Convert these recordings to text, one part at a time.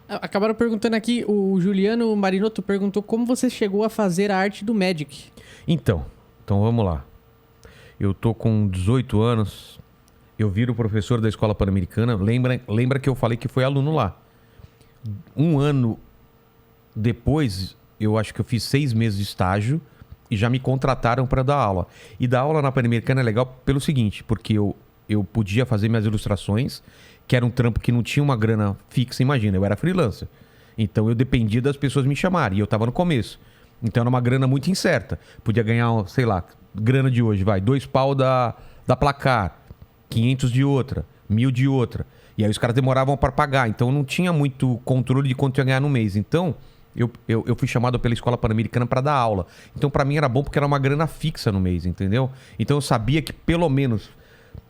Acabaram perguntando aqui, o Juliano Marinotto perguntou como você chegou a fazer a arte do Magic. Então vamos lá. Eu tô com 18 anos, eu viro professor da Escola Pan-Americana. Lembra que eu falei que foi aluno lá. Um ano depois, eu acho que eu fiz 6 meses de estágio e já me contrataram para dar aula. E dar aula na Pan-Americana é legal pelo seguinte, porque eu podia fazer minhas ilustrações, que era um trampo que não tinha uma grana fixa, imagina, eu era freelancer. Então eu dependia das pessoas me chamarem, e eu tava no começo. Então era uma grana muito incerta. Podia ganhar, sei lá, grana de hoje, 2 pau da Placar, 500 de outra, 1.000 de outra. E aí os caras demoravam para pagar, então eu não tinha muito controle de quanto eu ia ganhar no mês. Então eu fui chamado pela Escola Pan-Americana para dar aula. Então para mim era bom porque era uma grana fixa no mês, entendeu? Então eu sabia que pelo menos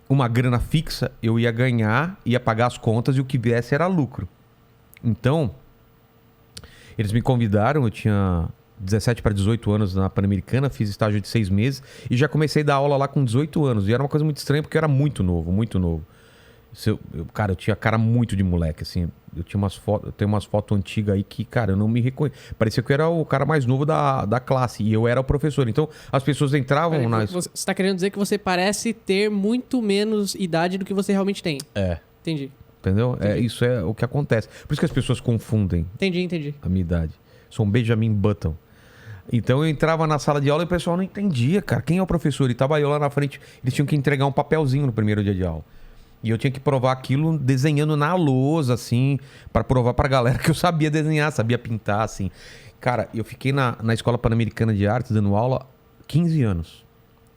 uma grana fixa eu ia ganhar, ia pagar as contas e o que viesse era lucro. Então eles me convidaram, eu tinha 17 para 18 anos na Pan-Americana, fiz estágio de 6 meses e já comecei a dar aula lá com 18 anos. E era uma coisa muito estranha porque eu era muito novo, muito novo. Cara, eu tinha cara muito de moleque, assim. Eu tenho umas fotos antigas aí que, cara, eu não me reconheço. Parecia que eu era o cara mais novo da classe e eu era o professor. Então, as pessoas entravam na... Você está querendo dizer que você parece ter muito menos idade do que você realmente tem. É. Entendi. Entendeu? Entendi. Isso é o que acontece. Por isso que as pessoas confundem. Entendi. A minha idade. Sou um Benjamin Button. Então eu entrava na sala de aula e o pessoal não entendia, cara. Quem é o professor? E tava eu lá na frente. Eles tinham que entregar um papelzinho no primeiro dia de aula. E eu tinha que provar aquilo desenhando na lousa, assim, para provar pra galera que eu sabia desenhar, sabia pintar, assim. Cara, eu fiquei na Escola Pan-Americana de Artes dando aula 15 anos.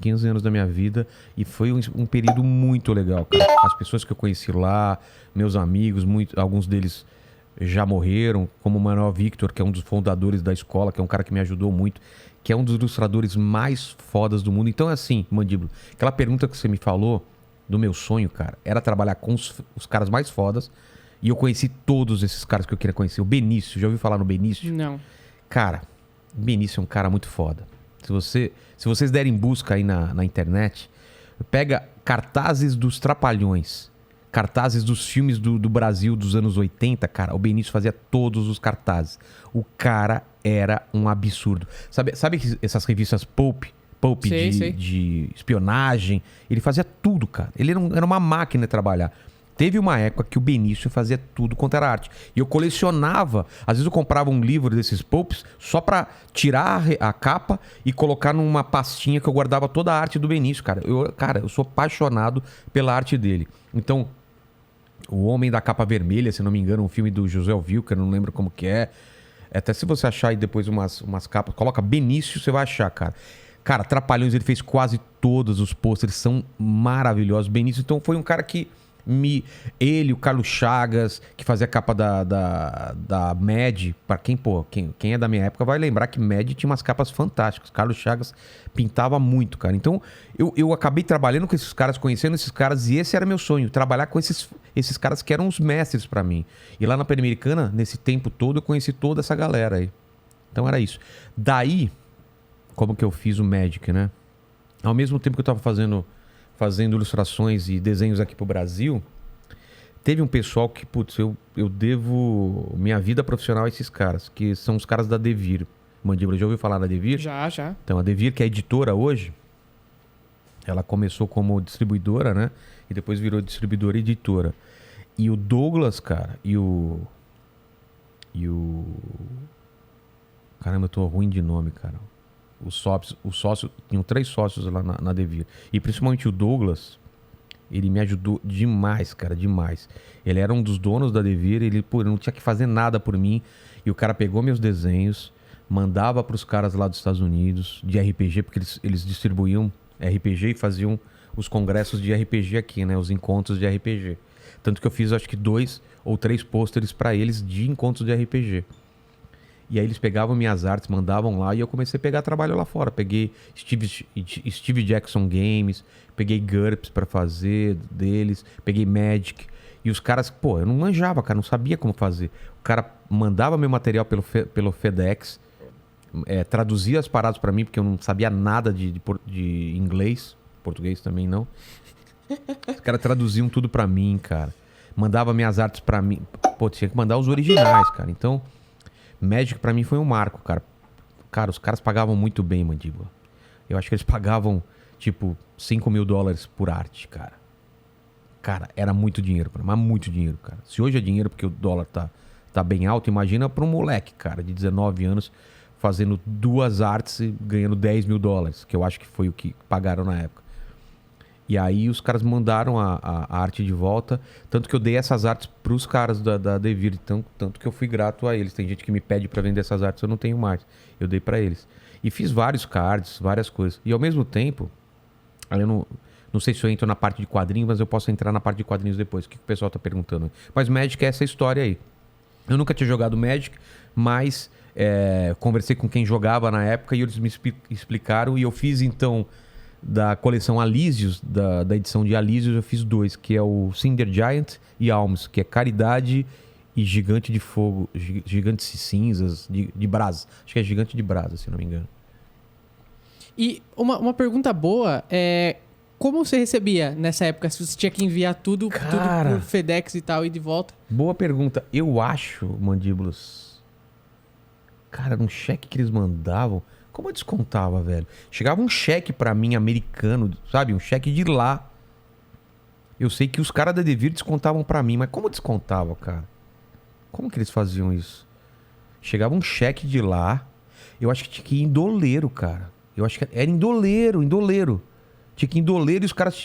15 anos da minha vida. E foi um período muito legal, cara. As pessoas que eu conheci lá, meus amigos, alguns deles já morreram, como o Manuel Victor, que é um dos fundadores da escola, que é um cara que me ajudou muito, que é um dos ilustradores mais fodas do mundo. Então é assim, Mandíbula, aquela pergunta que você me falou do meu sonho, cara, era trabalhar com os caras mais fodas, e eu conheci todos esses caras que eu queria conhecer. O Benício, já ouviu falar no Benício? Não. Cara, o Benício é um cara muito foda. Se vocês derem busca aí na internet, pega cartazes dos Trapalhões, cartazes dos filmes do Brasil dos anos 80, cara, o Benício fazia todos os cartazes. O cara era um absurdo. Sabe essas revistas Pulp Sei. de espionagem? Ele fazia tudo, cara. Ele era uma máquina de trabalhar. Teve uma época que o Benício fazia tudo quanto era arte. E eu colecionava. Às vezes eu comprava um livro desses Pulps só pra tirar a capa e colocar numa pastinha que eu guardava toda a arte do Benício, cara. Eu sou apaixonado pela arte dele. Então, O Homem da Capa Vermelha, se não me engano, um filme do José Wilker, não lembro como que é. Até se você achar aí depois umas capas, coloca Benício, você vai achar, cara. Cara, Trapalhões, ele fez quase todos os pôsteres, são maravilhosos. Benício, então, foi um cara que ele, o Carlos Chagas, que fazia a capa da Mad, pra quem é da minha época vai lembrar que Mad tinha umas capas fantásticas. Carlos Chagas pintava muito, cara. Então, eu acabei trabalhando com esses caras, conhecendo esses caras, e esse era meu sonho, trabalhar com esses caras que eram os mestres pra mim. E lá na Pan-Americana, nesse tempo todo, eu conheci toda essa galera aí. Então era isso. Daí, como que eu fiz o Magic, né? Ao mesmo tempo que eu tava fazendo ilustrações e desenhos aqui pro Brasil, teve um pessoal que, putz, eu devo minha vida profissional a esses caras, que são os caras da Devir. Mandíbula, já ouviu falar da Devir? Já. Então, a Devir, que é editora hoje, ela começou como distribuidora, né? E depois virou distribuidora e editora. E o Douglas, cara, e o... Caramba, eu tô ruim de nome, cara. Os sócios, tinham 3 sócios lá na Devir. E principalmente o Douglas, ele me ajudou demais, cara, demais. Ele era um dos donos da Devir, ele não tinha que fazer nada por mim. E o cara pegou meus desenhos, mandava pros caras lá dos Estados Unidos, de RPG, porque eles distribuíam RPG e faziam os congressos de RPG aqui, né? Os encontros de RPG. Tanto que eu fiz, acho que 2 ou 3 pôsteres pra eles de encontros de RPG. E aí eles pegavam minhas artes, mandavam lá, e eu comecei a pegar trabalho lá fora. Peguei Steve Jackson Games, peguei GURPS pra fazer deles, peguei Magic. E os caras, pô, eu não manjava, cara, não sabia como fazer. O cara mandava meu material pelo FedEx, traduzia as paradas pra mim, porque eu não sabia nada de inglês, português também não. Os caras traduziam tudo pra mim, cara. Mandava minhas artes pra mim, pô, tinha que mandar os originais, cara. Então, Magic pra mim foi um marco, cara. Cara, os caras pagavam muito bem, Mandíbula. Eu acho que eles pagavam, tipo, $5.000 por arte, cara. Cara, era muito dinheiro, mas muito dinheiro, cara. Se hoje é dinheiro porque o dólar tá bem alto, imagina pra um moleque, cara, de 19 anos, fazendo 2 artes e ganhando $10.000, que eu acho que foi o que pagaram na época. E aí os caras mandaram a arte de volta, tanto que eu dei essas artes pros caras da Devir, tanto que eu fui grato a eles. Tem gente que me pede pra vender essas artes, eu não tenho mais. Eu dei pra eles. E fiz vários cards, várias coisas. E ao mesmo tempo, eu não sei se eu entro na parte de quadrinhos, mas eu posso entrar na parte de quadrinhos depois. O que o pessoal tá perguntando? Mas Magic é essa história aí. Eu nunca tinha jogado Magic, mas conversei com quem jogava na época e eles me explicaram. E eu fiz, então, da coleção Alísios, da edição de Alísios, eu fiz 2, que é o Cinder Giant e Alms, que é Caridade e Gigante de Fogo, Gigantes Cinzas, de Brasa. Acho que é Gigante de Brasa, se não me engano. E uma pergunta boa é... Como você recebia nessa época? Se você tinha que enviar tudo por FedEx e tal, e de volta? Boa pergunta. Eu acho, Mandíbulas... Cara, num cheque que eles mandavam... Como eu descontava, velho? Chegava um cheque pra mim, americano, sabe? Um cheque de lá. Eu sei que os caras da Devir descontavam pra mim, mas como eu descontava, cara? Como que eles faziam isso? Chegava um cheque de lá... Eu acho que tinha que ir em doleiro, cara. Eu acho que era em doleiro. Tinha que ir em doleiro e os caras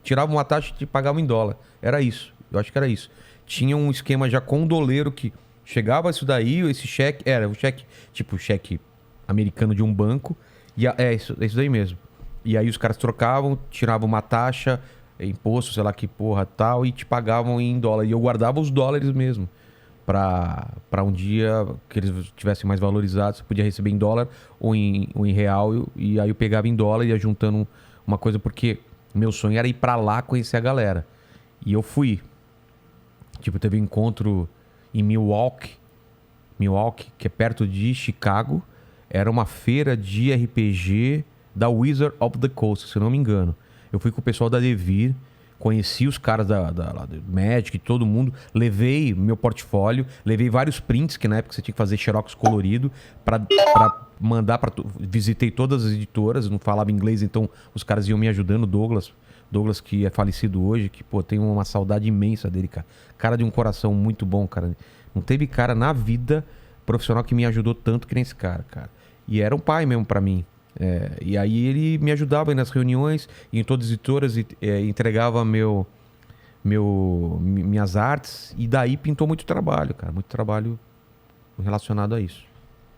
tiravam uma taxa e te pagavam em dólar. Era isso. Eu acho que era isso. Tinha um esquema já com o doleiro que chegava isso daí, esse cheque... Era o cheque, tipo cheque americano de um banco. E isso daí mesmo. E aí os caras trocavam, tiravam uma taxa, imposto, sei lá que porra tal, e te pagavam em dólar. E eu guardava os dólares mesmo. Pra um dia que eles estivessem mais valorizados, você podia receber em dólar ou em real. E aí eu pegava em dólar e ia juntando uma coisa, porque meu sonho era ir pra lá conhecer a galera. E eu fui. Tipo, teve um encontro em Milwaukee, que é perto de Chicago. Era uma feira de RPG da Wizard of the Coast, se eu não me engano. Eu fui com o pessoal da Devir, conheci os caras da Magic, todo mundo. Levei meu portfólio, levei vários prints, que na época você tinha que fazer xerox colorido, pra mandar pra... Visitei todas as editoras, não falava inglês, então os caras iam me ajudando. Douglas, que é falecido hoje, que, pô, tenho uma saudade imensa dele, cara. Cara de um coração muito bom, cara. Não teve cara na vida profissional que me ajudou tanto que nem esse cara. E era um pai mesmo pra mim. E aí ele me ajudava aí nas reuniões, em todas as editoras, entregava minhas artes, e daí pintou muito trabalho, cara. Muito trabalho relacionado a isso.